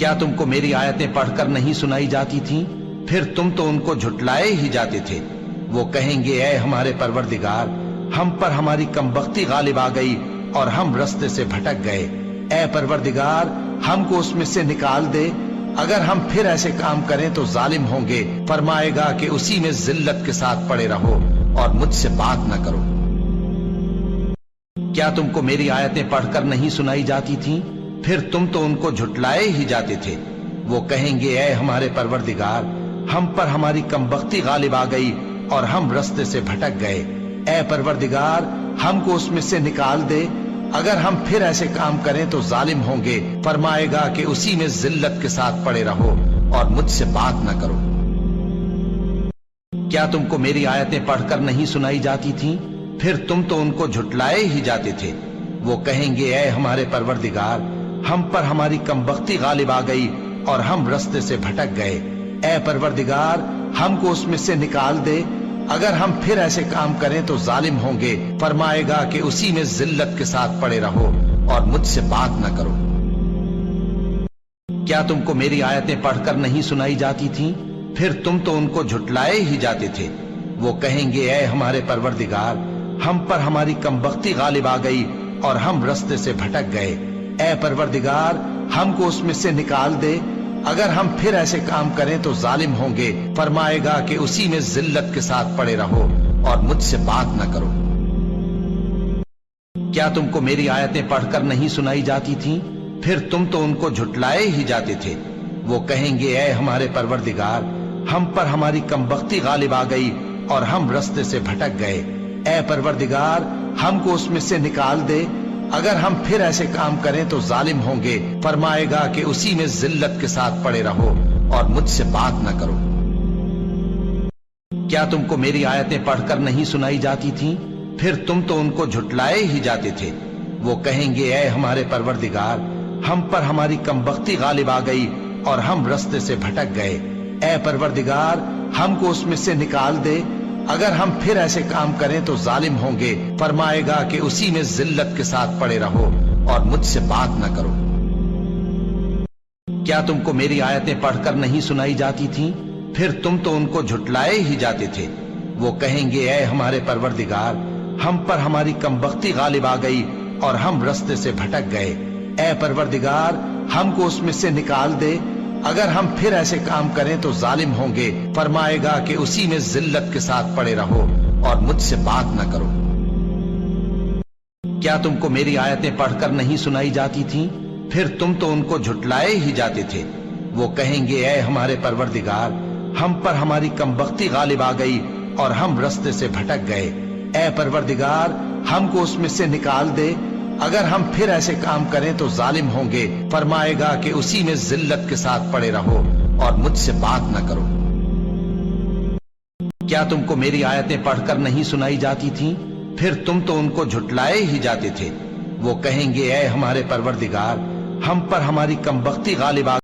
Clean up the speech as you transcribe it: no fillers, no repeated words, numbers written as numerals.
کیا تم کو میری آیتیں پڑھ کر نہیں سنائی جاتی تھیں؟ پھر تم تو ان کو جھٹلائے ہی جاتے تھے۔ وہ کہیں گے اے ہمارے پروردگار، ہم پر ہماری کمبختی غالب آ گئی اور ہم رستے سے بھٹک گئے۔ اے پروردگار، ہم کو اس میں سے نکال دے، اگر ہم پھر ایسے کام کریں تو ظالم ہوں گے۔ فرمائے گا کہ اسی میں ذلت کے ساتھ پڑے رہو اور مجھ سے بات نہ کرو۔ کیا تم کو میری آیتیں پڑھ کر نہیں سنائی جاتی تھیں؟ پھر تم تو ان کو جھٹلائے ہی جاتے تھے۔ وہ کہیں گے اے ہمارے پروردگار، ہم پر ہماری کمبختی غالب آ گئی اور ہم رستے سے بھٹک گئے۔ اے پروردگار، ہم کو اس میں سے نکال دے، اگر ہم پھر ایسے کام کریں تو ظالم ہوں گے۔ فرمائے گا کہ اسی میں ذلت کے ساتھ پڑے رہو اور مجھ سے بات نہ کرو۔ کیا تم کو میری آیتیں پڑھ کر نہیں سنائی جاتی تھیں؟ پھر تم تو ان کو جھٹلائے ہی جاتے تھے۔ وہ کہیں گے اے ہمارے پروردگار، ہم پر ہماری کمبختی غالب آ گئی اور ہم رستے سے بھٹک گئے۔ اے پروردگار، ہم کو اس میں سے نکال دے، اگر ہم پھر ایسے کام کریں تو ظالم ہوں گے۔ فرمائے گا کہ اسی میں ذلت کے ساتھ پڑے رہو اور مجھ سے بات نہ کرو۔ کیا تم کو میری آیتیں پڑھ کر نہیں سنائی جاتی تھیں؟ پھر تم تو ان کو جھٹلائے ہی جاتے تھے۔ وہ کہیں گے اے ہمارے پروردگار، ہم پر ہماری کمبختی غالب آ گئی اور ہم رستے سے بھٹک گئے۔ اے پروردگار، ہم کو اس میں سے نکال دے، اگر ہم پھر ایسے کام کریں تو ظالم ہوں گے۔ فرمائے گا کہ اسی میں ذلت کے ساتھ پڑے رہو اور مجھ سے بات نہ کرو۔ کیا تم کو میری آیتیں پڑھ کر نہیں سنائی جاتی تھیں؟ پھر تم تو ان کو جھٹلائے ہی جاتے تھے۔ وہ کہیں گے اے ہمارے پروردگار، ہم پر ہماری کمبختی غالب آ گئی اور ہم رستے سے بھٹک گئے۔ اے پروردگار، ہم کو اس میں سے نکال دے، اگر ہم پھر ایسے کام کریں تو ظالم ہوں گے۔ فرمائے گا کہ اسی میں ذلت کے ساتھ پڑے رہو اور مجھ سے بات نہ کرو۔ کیا تم کو میری آیتیں پڑھ کر نہیں سنائی جاتی تھیں؟ پھر تم تو ان کو جھٹلائے ہی جاتے تھے۔ وہ کہیں گے اے ہمارے پروردگار، ہم پر ہماری کمبختی غالب آ گئی اور ہم رستے سے بھٹک گئے۔ اے پروردگار، ہم کو اس میں سے نکال دے، اگر ہم پھر ایسے کام کریں تو ظالم ہوں گے۔ فرمائے گا کہ اسی میں ذلت کے ساتھ پڑے رہو اور مجھ سے بات نہ کرو۔ کیا تم کو میری آیتیں پڑھ کر نہیں سنائی جاتی تھیں؟ پھر تم تو ان کو جھٹلائے ہی جاتے تھے۔ وہ کہیں گے اے ہمارے پروردگار، ہم پر ہماری کمبختی غالب آ گئی اور ہم رستے سے بھٹک گئے۔ اے پروردگار، ہم کو اس میں سے نکال دے، اگر ہم پھر ایسے کام کریں تو ظالم ہوں گے۔ فرمائے گا کہ اسی میں ذلت کے ساتھ پڑے رہو اور مجھ سے بات نہ کرو۔ کیا تم کو میری آیتیں پڑھ کر نہیں سنائی جاتی تھیں؟ پھر تم تو ان کو جھٹلائے ہی جاتے تھے۔ وہ کہیں گے اے ہمارے پروردگار، ہم پر ہماری کمبختی غالب آ گئی اور ہم رستے سے بھٹک گئے۔ اے پروردگار، ہم کو اس میں سے نکال دے، اگر ہم پھر ایسے کام کریں تو ظالم ہوں گے۔ فرمائے گا کہ اسی میں ذلت کے ساتھ پڑے رہو اور مجھ سے بات نہ کرو۔ کیا تم کو میری آیتیں پڑھ کر نہیں سنائی جاتی تھیں؟ پھر تم تو ان کو جھٹلائے ہی جاتے تھے۔ وہ کہیں گے اے ہمارے پروردگار، ہم پر ہماری کمبختی غالب آ